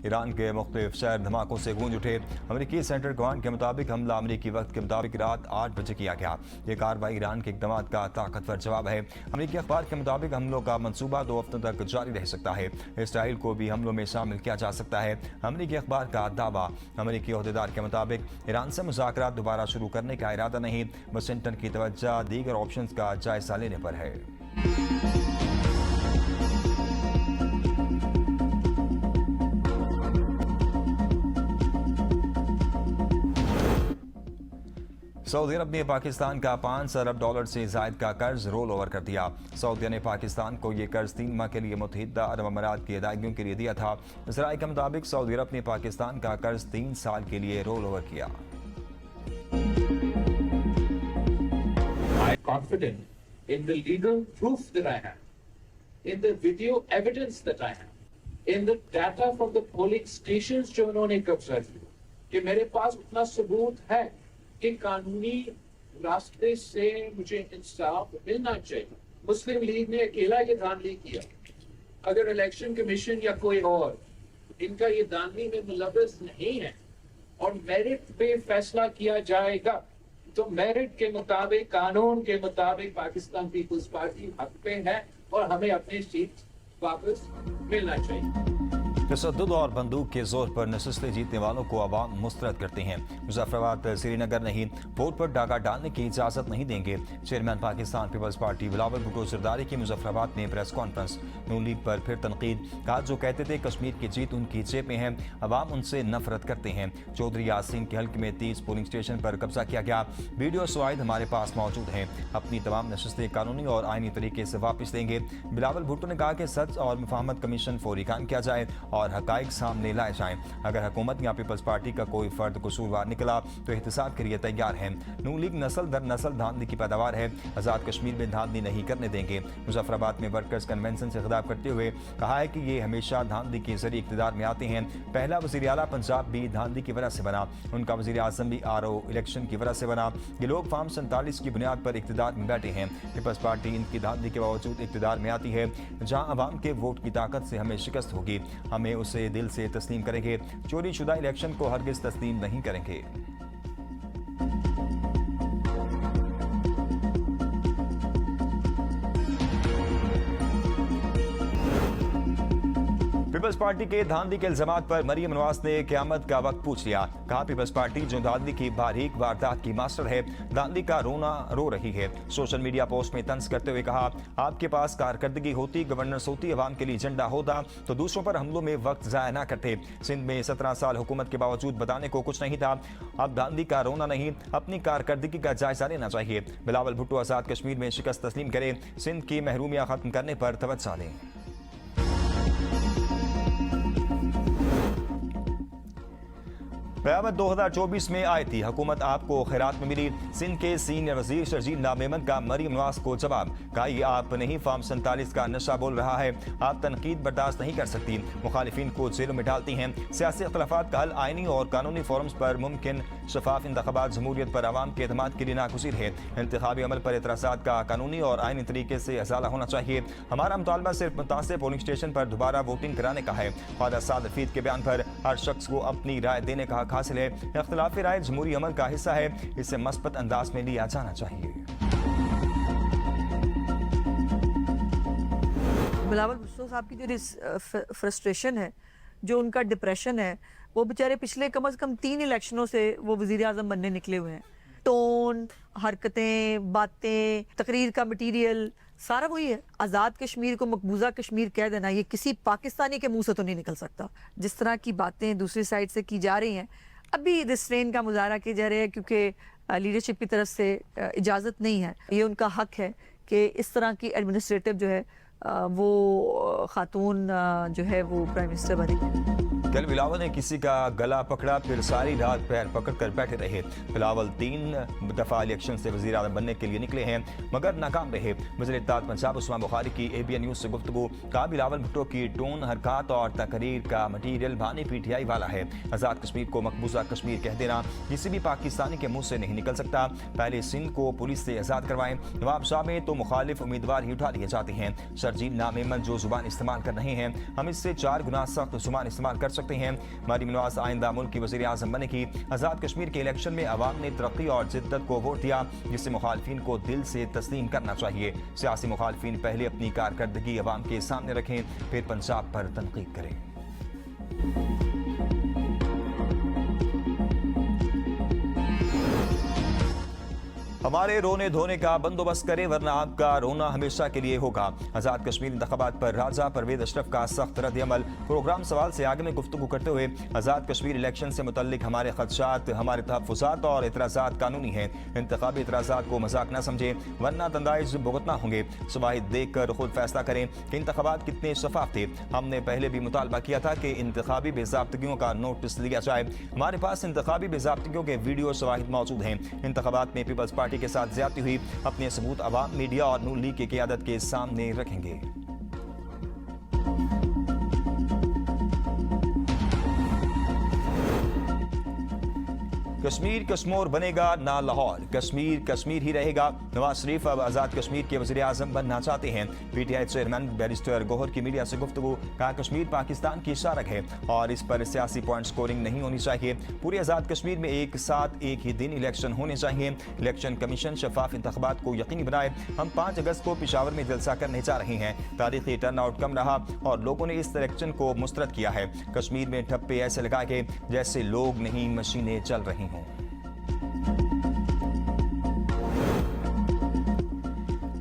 Iran के मुख्तलिफ शहर धमाकों से गूंज उठे। अमेरिकी सेंट्रल कमांड के मुताबिक हमला अमेरिकी वक्त के मुताबिक रात 8 बजे किया गया। ये कार्रवाई ईरान के इक़दाम का ताकतवर जवाब है। अमेरिकी अखबार के मुताबिक हमलों का मंसूबा 2 हफ्तों तक जारी रह सकता है। इसराइल को भी हमलों में शामिल किया जा सकता है। अमेरिकी अखबार का दावा। अमेरिकी ओहदेदार के मुताबिक ईरान से मुज़ाकरात दोबारा शुरू करने का इरादा नहीं, वाशिंगटन की तवज्जो दीगर ऑप्शंस का जायजा लेने पर है। सऊदी अरब ने पाकिस्तान का $5 अरब से जायद का कर्ज रोल ओवर कर दिया। सऊदी ने पाकिस्तान को यह कर्ज 3 माह के लिए मुत्तहिदा अरब अमारात की अदायगियों के लिए दिया था। इसराई के मुताबिक सऊदी अरब ने पाकिस्तान का कर्ज 3 साल के लिए रोल ओवर किया। I am confident in the legal proof that I have, in the video evidence that I have, in the data from the polling stations जो उन्होंने कब्जा किया, कि मेरे पास उतना सबूत है कि कानूनी रास्ते से मुझे इंसाफ मिलना चाहिए। मुस्लिम लीग ने अकेला ये धांधली किया। अगर इलेक्शन कमीशन या कोई और इनका ये धांधली में मुलव्वस नहीं है और मेरिट पे फैसला किया जाएगा, तो मेरिट के मुताबिक, कानून के मुताबिक पाकिस्तान पीपल्स पार्टी हक पे है और हमें अपनी सीट वापस मिलना चाहिए। तशद्दुद और बंदूक के जोर पर नशिस्तें जीतने वालों को अवाम मुस्तरद करते हैं। मुजफ्फराबाद श्रीनगर नहीं, वोट पर डाका डालने की इजाजत नहीं देंगे। Chairman Pakistan people's party Bilawal Bhutto Zardari की मुजफ्फराबाद में प्रेस कॉन्फ्रेंस। नून लीग पर फिर तनकीद। कहा जो कहते थे कश्मीर की जीत उनकी जेब में है, अवाम उनसे नफरत करते हैं। चौधरी यासीन के हल्के में 30 पोलिंग स्टेशन पर कब्जा किया गया। वीडियो सवाइद हमारे पास मौजूद हैं। अपनी तमाम नशिस्तें कानूनी और आईनी तरीके से वापस लेंगे। बिलावल भुट्टो ने कहा कि सच और मुफाहमत कमीशन फौरी कायम किया जाए और हकाइक सामने लाए जाएं। अगर हुकूमत या पीपल्स पार्टी का कोई फर्द कसूरवार निकला तो एहतसाब के लिए तैयार है। नून लीग नस्ल दर नस्ल धांधली की पैदावार है, आज़ाद कश्मीर में धांधली नहीं करने देंगे। मुजफ्फराबाद में वर्कर्स कन्वेंशन से खिताब करते हुए कहा है कि ये हमेशा धांधली के जरिए इक़्तिदार में आते हैं। पहला वज़ीर आला पंजाब भी धांधली की वजह से बना, उनका वज़ीर आज़म भी RO इलेक्शन की वजह से बना। ये लोग फार्म 47 की बुनियाद पर इक़्तिदार में बैठे हैं। पीपल्स पार्टी इनकी धांधली के बावजूद इक़्तिदार में आती है। जहाँ अवाम के वोट की ताकत से हमें शिकस्त होगी, हमें उसे दिल से तस्लीम करेंगे। चोरी शुदा इलेक्शन को हरगिज़ तस्लीम नहीं करेंगे। पीपल्स पार्टी के धांधली के इल्जामात पर मरियम नवाज ने क़यामत का वक्त पूछ लिया। कहा पीपल्स पार्टी जो धांधली की बारीक वारदात की मास्टर है, धांधली का रोना रो रही है। सोशल मीडिया पोस्ट में तंज करते हुए कहा आपके पास कारकर्दगी होती, गवर्नेंस होती, अवाम के लिए एजेंडा होता तो दूसरों पर हमलों में वक्त ज़ाया ना करते। सिंध में 17 साल हुकूमत के बावजूद बताने को कुछ नहीं था। अब धांधली का रोना नहीं, अपनी कारकर्दगी का जायजा लेना चाहिए। बिलावल भुट्टो आज़ाद कश्मीर में शिकस्त तस्लीम करें, सिंध की महरूमियाँ खत्म करने पर तवज्जो दें। क़यामत 2024 में आई थी, हुकूमत आपको खैरात में मिली। सिंध के सीनियर वजीर शर्जील नामेमन का मरियम नवाज को जवाब। कहा ये आप नहीं, फार्म 47 का नशा बोल रहा है। आप तनकीद बर्दाश्त नहीं कर सकती, मुखालिफिन को जेलों में डालती हैं। सियासी अख्तलाफात का हल आईनी और कानूनी फोरम्स पर मुमकिन। शफाफ इंतखाबात जमहूरियत पर आवाम के एतमाद के लिए नागुज़ीर है। इंतखाबी अमल पर एतराज़ात का कानूनी और आईनी तरीके से अज़ाला होना चाहिए। हमारा मुतालबा सिर्फ मुतासिर पोलिंग स्टेशन पर दोबारा वोटिंग कराने का है। ख्वाजा साद हफीज के बयान पर हर शख्स को अपनी राय देने का हक हासिल है। इख्तिलाफी राय जमहूरी अमल का हिस्सा है, इसे मस्बत अंदाज में लिया जाना चाहिए। बिलावल भुट्टो साहब की जो फ्रस्ट्रेशन है, जो उनका डिप्रेशन है, वो बेचारे पिछले कम से कम 3 इलेक्शनों से वो वजीर आज़म बनने निकले हुए हैं। टोन, हरकतें, बातें, तकरीर का मटीरियल सारा वही है। आज़ाद कश्मीर को मकबूजा कश्मीर कह देना, ये किसी पाकिस्तानी के मुंह से तो नहीं निकल सकता। जिस तरह की बातें दूसरी साइड से की जा रही हैं, अभी रिस्ट्रेन का मुजाहरा किया जा रहा है क्योंकि लीडरशिप की तरफ से इजाज़त नहीं है। ये उनका हक है कि इस तरह की एडमिनिस्ट्रेटिव जो है वो खातून जो है वो प्राइम मिनिस्टर बने। कल बिलावल ने किसी का गला पकड़ा, फिर सारी रात पैर पकड़ कर बैठे रहे। बिलावल 3 दफा इलेक्शन से वज़ीर आज़म बनने के लिए निकले हैं मगर नाकाम रहे। वज़ीर इत्तेहाद पंजाब उस्मान बुखारी की ABN न्यूज़ से गुफ्तगू। कहा बिलावल भुट्टो की टोन, हरकत और तकरीर का मटीरियल भानी PTI वाला है। आज़ाद कश्मीर को मकबूजा कश्मीर कह देना किसी भी पाकिस्तानी के मुँह से नहीं निकल सकता। पहले सिंध को पुलिस से आज़ाद करवाएं। नवाब शाह में तो मुखालिफ उम्मीदवार ही उठा लिए जाते हैं। शर्जील नामेमन जो जुबान इस्तेमाल कर रहे हैं, हम इससे 4 गुना सख्त जुबान इस्तेमाल कर सकते हैं। मरीम नवाज आइंदा मुल्क की वज़ीर आज़म बनेगी। आज़ाद कश्मीर के इलेक्शन में अवाम ने तरक्की और जिद्दत को वोट दिया, जिसे मुखालफिन को दिल से तस्लीम करना चाहिए। सियासी मुखालफिन पहले अपनी कारकर्दगी अवाम के सामने रखें, फिर पंजाब पर तनकीद करें। हमारे रोने धोने का बंदोबस्त करें वरना आपका रोना हमेशा के लिए होगा। आज़ाद कश्मीर इंतखाबात पर राजा परवेज अशरफ का सख्त रद्द-ए-अमल। प्रोग्राम सवाल से आगे में गुफ्तगू करते हुए आज़ाद कश्मीर इलेक्शन से मुतल्लिक हमारे खदशात, हमारे तहफ़्फ़ुज़ात और एतराज़ात कानूनी हैं। इंतखाबी एतराज़ात को मजाक न समझें वरना तंदाइज भुगतना होंगे। शवाहिद देख कर खुद फैसला करें कि इंतखाबात कितने शफाफ थे। हमने पहले भी मुतालबा किया था कि इंतखाबी बेज़ाब्तगियों का नोटिस लिया जाए। हमारे पास इंतखाबी बेज़ाब्तगियों के वीडियो शवाहिद मौजूद हैं। इंतखाबात में पीपल्स पार्टी के साथ ज्यादती हुई, अपने सबूत अवाम, मीडिया और नून लीग की क़यादत के सामने रखेंगे। कश्मीर कश्मोर बनेगा ना लाहौर, कश्मीर कश्मीर ही रहेगा। नवाज शरीफ अब आज़ाद कश्मीर के वज़ीर आज़म बनना चाहते हैं। पीटीआई चेयरमैन बैरिस्टर गौहर की मीडिया से गुफ्तगू, कहा कश्मीर पाकिस्तान की शारक है और इस पर सियासी पॉइंट स्कोरिंग नहीं होनी चाहिए। पूरे आज़ाद कश्मीर में एक साथ एक ही दिन इलेक्शन होने चाहिए। इलेक्शन कमीशन शफाफ इंतखाबात को यकीनी बनाए। हम 5 अगस्त को पेशावर में जलसा करने जा रहे हैं। तारीखी टर्नआउट कम रहा और लोगों ने इस इलेक्शन को मुस्तरद किया है। कश्मीर में ठप्पे ऐसे लगाए गए जैसे लोग नहीं मशीनें चल रही हों।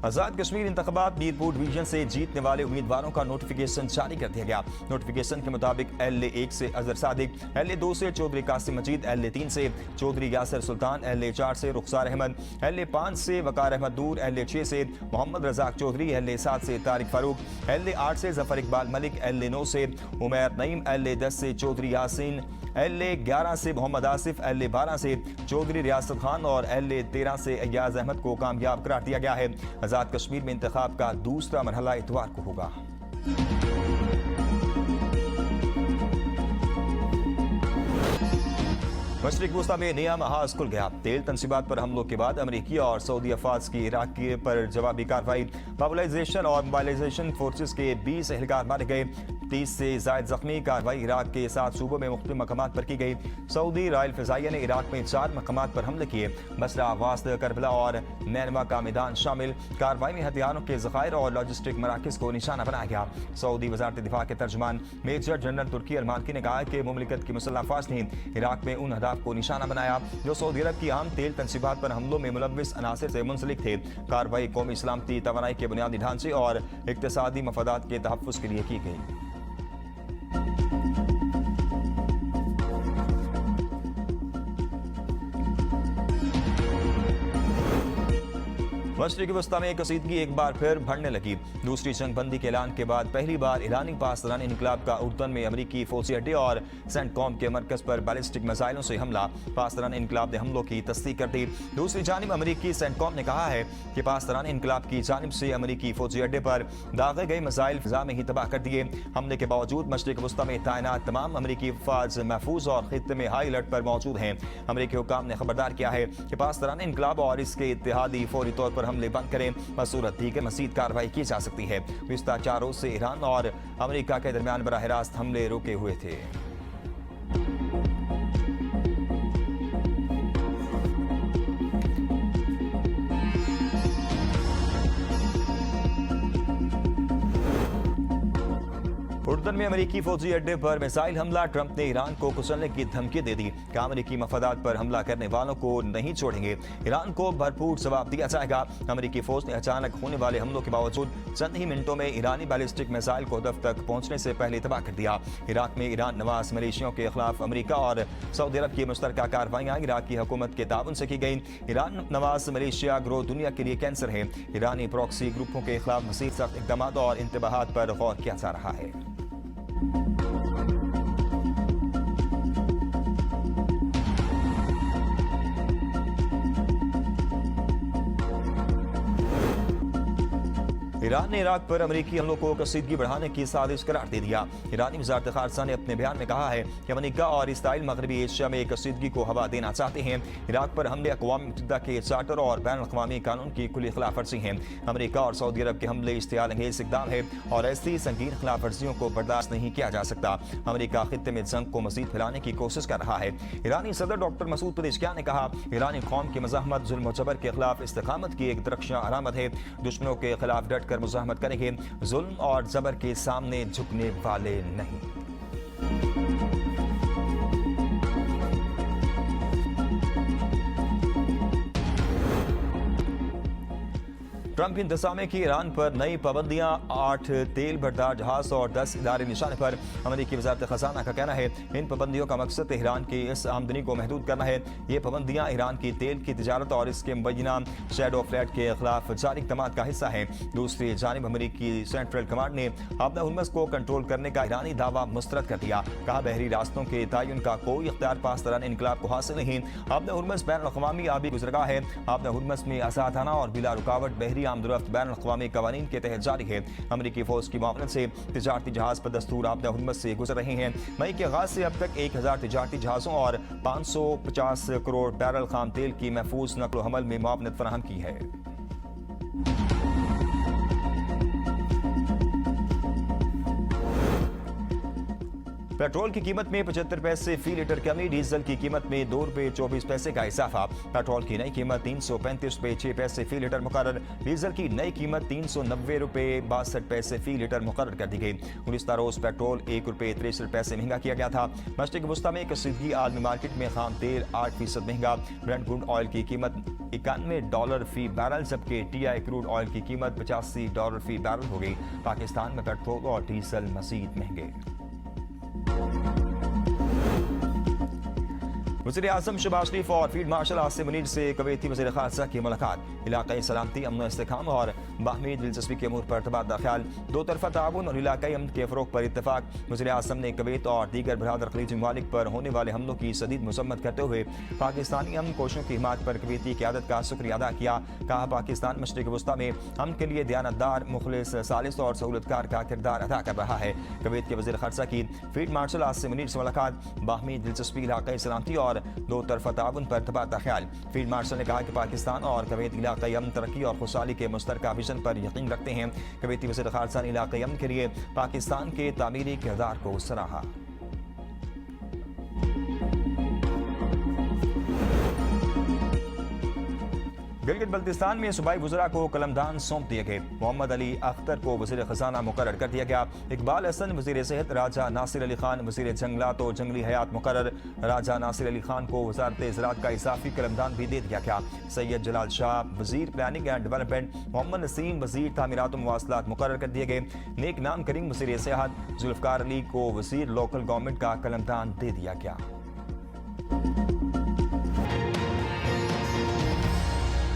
आज़ाद कश्मीर इंतखाबात मीरपुर डिवीजन से जीतने वाले उम्मीदवारों का नोटिफिकेशन जारी कर दिया गया। नोटिफिकेशन के मुताबिक LA1 से अजहर सादिक, LA2 से चौधरी कासिम मजीद, LA3 से चौधरी यासर सुल्तान, LA4 से रुखसार अहमद, LA5 से वकार अहमद दूर, LA6 से मोहम्मद रजाक चौधरी, LA7 से तारिक फारूक, LA8 से जफर इकबाल मलिक, LA9 से उमैर नईम, LA10 से चौधरी यासीन, LA11 से मोहम्मद आसिफ, LA12 से चौधरी रियासत खान और LA13 से अय्याज अहमद को कामयाब करार दिया गया है। आज़ाद कश्मीर में इंतखाब का दूसरा मरहला इतवार को होगा। मशरिक वस्ता में नया महाज खुल गया। तेल तनसीबात पर हमलों के बाद अमरीकी और सऊदी अफवाज की इराक पर जवाबी कार्रवाई। मोबिलाइजेशन और मोबाइलाइजेशन फोर्सेस के 20 एहलकार मारे गए, 30 से जायद जख्मी। कार्रवाई इराक के 7 सूबों में मुख्तलिफ मकामात पर की गई। सऊदी रायल फ़िज़ाइया ने इराक में 4 मकामात पर हमले किए। बसरा, वास्द, करबला और नैनवा का मैदान शामिल। कार्रवाई में हथियारों के ज़खायर और लॉजिस्टिक मराकज़ को निशाना बनाया गया। सऊदी वज़ारत दिफा के तर्जुमान मेजर जनरल तुर्की अल-माल्की ने कहा कि मुमलिकत की मुसल्लह अफ़वाज ने इराक में उन अहदाफ को निशाना बनाया जो सऊदी अरब की आम तेल तनसीबात पर हमलों में मुलव्विस अनासर से मुंसलिक थे। कार्रवाई कौमी सलामती, तवानाई के बुनियादी ढांचे और इक़्तिसादी मफादात के तहफ़्फ़ुज़ के लिए की गई। मशरिक़ी वस्ता में कसीदगी एक बार फिर बढ़ने लगी। दूसरी जंग बंदी के ऐलान के बाद पहली बार ईरानी पासदारान इनकलाब का उर्दन में अमरीकी फौजी अड्डे और सेंटकॉम के मरकज पर बैलिस्टिक मिसाइलों से हमला। पासदारान इनकलाब ने हमलों की तस्दीक कर दी। दूसरी जानिब अमरीकी सेंटकॉम ने कहा है कि पासदारान इनकलाब की जानिब से अमरीकी फौजी अड्डे पर दागे गए मिसाइल फिजा में ही तबाह कर दिए। हमले के बावजूद मशरिक़ी वस्ता में तैनात तमाम अमरीकी अफवाज महफूज और खित्ते में हाई अलर्ट पर मौजूद हैं। अमरीकी हुक्काम ने खबरदार किया है कि पासदारान इनकलाब और इसके इत्तेहादी फौरी तौर पर हमले बंद करें, बसूरत दीगर मज़ीद कार्रवाई की जा सकती है। पिछले 4 रोज से ईरान और अमेरिका के दरमियान बराह रास्त हमले रोके हुए थे। उर्दन में अमेरिकी फौजी अड्डे पर मिसाइल हमला। ट्रंप ने ईरान को कुचलने की धमकी दे दी कि अमेरिकी मफादात पर हमला करने वालों को नहीं छोड़ेंगे, ईरान को भरपूर जवाब दिया जाएगा। अमेरिकी फौज ने अचानक होने वाले हमलों के बावजूद चंद ही मिनटों में ईरानी बैलिस्टिक मिसाइल को हदफ तक पहुंचने से पहले तबाह कर दिया। इराक में ईरान नवाज मलेशियों के खिलाफ अमेरिका और सऊदी अरब की मुश्तरका कार्रवाइयाँ इराक की हुकूमत के ताउन से की गई। ईरान नवाज मलेशिया ग्रोह दुनिया के लिए कैंसर है। ईरानी प्रॉक्सी ग्रुपों के खिलाफ मज़ीद सख्त इक़दाम और इंतबाहात पर गौर किया जा रहा है। ईरान ने इराक पर अमेरिकी हमलों को कशीदगी बढ़ाने की साजिश करार दे दिया। ईरानी वज़ारत ख़ारजा ने अपने बयान में कहा है कि अमेरिका और इसराइल मगरबी एशिया में कशीदगी को हवा देना चाहते हैं। इराक पर हमले अक़वाम मुत्तहिदा के चार्टर और बैन अक़वामी कानून की खुली खिलाफ वर्जी हैं। अमेरिका और सऊदी अरब के हमले इश्तियाल अंगेज इक़दाम है और ऐसी संगीन खिलाफ वर्जियों को बर्दाश्त नहीं किया जा सकता। अमेरिका खित्ते में जंग को मज़ीद फैलाने की कोशिश कर रहा है। ईरानी सदर डॉक्टर मसूद पेज़ेशकियान ने कहा, ईरानी कौम की मज़ाहमत जुल्म और जबर के खिलाफ इस्तिकामत की एक दरख्शां अलामत है। दुश्मनों के खिलाफ डट कर मुज़ाहमत करेंगे, जुल्म और जबर के सामने झुकने वाले नहीं। ट्रंप इंतजामिया की ईरान पर नई पाबंदियां, 8 तेल बरदार जहाज और 10 इदारे निशाने पर। अमेरिकी वज़ारत ख़ज़ाना का कहना है इन पाबंदियों का मकसद ईरान की इस आमदनी को महदूद करना है। ये पाबंदियां ईरान की तेल की तिजारत और इसके मुबैना शैडो फ्लैट के खिलाफ जारी इक़दामात का हिस्सा है। दूसरी जानिब अमेरिकी सेंट्रल कमांड ने आपदा हुर्मुज़ को कंट्रोल करने का ईरानी दावा मुस्तरद कर दिया। कहा, बहरी रास्तों के तयन का कोई इख्तियार पाकिस्तान इनकलाब को हासिल नहीं। आपदा हुर्मुज़ बैन अक़वामी आबी गुज़रगाह है। आपदा हुर्मुज़ में आज़ादाना और बिला रुकावट बहरी आमदरफ्त बैन अक़वामी कवानीन के तहत जारी है। अमेरिकी फौज की मामले से तिजारती जहाज पर दस्तूर आपदा हुर्मुज़ से गुजर रहे हैं। मई के आगाज से अब तक 1000 तिजारती जहाज़ों और 550 करोड़ बैरल खाम तेल की महफूज नकलो हमल में मुआवनत फराहम की है। पेट्रोल की कीमत में 75 पैसे फी लीटर कमी, डीजल की कीमत में 2 रुपये 24 पैसे का इजाफा। पेट्रोल की नई कीमत 335 रुपये 6 पैसे फी लीटर मुकर्रर। डीजल की नई कीमत 390 रुपये 62 पैसे फी लीटर मुकर्रर कर दी गई। गुज़िश्ता रोज पेट्रोल 1 रुपये 63 पैसे महंगा किया गया था। मशरिक़ वस्ता में कशीदगी, आलमी मार्केट में खाम तेल 8% महंगा। ब्रेंट क्रूड ऑयल की कीमत $91 फी बैरल, जबकि TI क्रूड ऑयल की कीमत $85 फी बैरल हो गई। पाकिस्तान में पेट्रोल और डीजल मजीद महंगे। वज़ीर आज़म शहबाज शरीफ और फील्ड मार्शल आसिम मुनीर से कुवैती वज़ीर ख़ारजा की मुलाकात। इलाक़ाई सलामती, अमन व इस्तेहकाम और बाहमी दिलचस्पी के अमूर पर तबादला ख्याल। दो तरफ़ा ताउन और इलाक़ाई अमन के फ़रोग़ पर इत्तफ़ाक़। वज़ीर आज़म ने कुवैत और दीगर बरहादर ख़लीजी ममालिक पर होने वाले हमलों की शदीद मज़म्मत करते हुए पाकिस्तानी अमन कोशिशों की हिमायत पर कुवैती क़यादत का शुक्रिया अदा किया। कहा, पाकिस्तान मशरिक़ वस्ता में अमन के लिए दयानतदार, मुखलिस, सालिस और सहूलतकार का किरदार अदा कर रहा है। कुवैत के वज़ीर ख़ारजा की फील्ड मार्शल आसिम मुनीर से मुलाकात। बाहमी दिलचस्पी, इलाक़ाई सलामती और दो तरफ़ा ताउन पर तबादला ख्याल। फील्ड मार्शल ने कहा कि पाकिस्तान और कुवैत इलाक़ाई अमन, तरक्की और खुशहाली के मुश्तरका विजन पर यकीन रखते हैं। कुवैती वज़ीर ख़ारजा ने इलाक़ाई अमन के लिए पाकिस्तान के तामीरी किरदार को सराहा। गिलगित बल्तिस्तान में सूबाई वज़रा को कलमदान सौंप दिए गए। मोहम्मद अली अख्तर को वज़ीर ख़ज़ाना मुकर्रर कर दिया गया। इकबाल हसन वज़ीर सेहत, राजा नासिर अली खान वज़ीर जंगलात और जंगली हयात मुकर्रर। राजा नासिर अली खान को वज़ारत ज़राअत का इजाफी कलमदान भी दे दिया गया। सैयद जलाल शाह वज़ीर planning and development, Mohammad Naseem वज़ीर तामीरात व मवासलात मुकर्रर कर दिए गए। नेक नाम करीम वज़ीर सेहत, जुल्फ़कार अली को वज़ीर लोकल गवर्नमेंट का कलमदान दे दिया गया।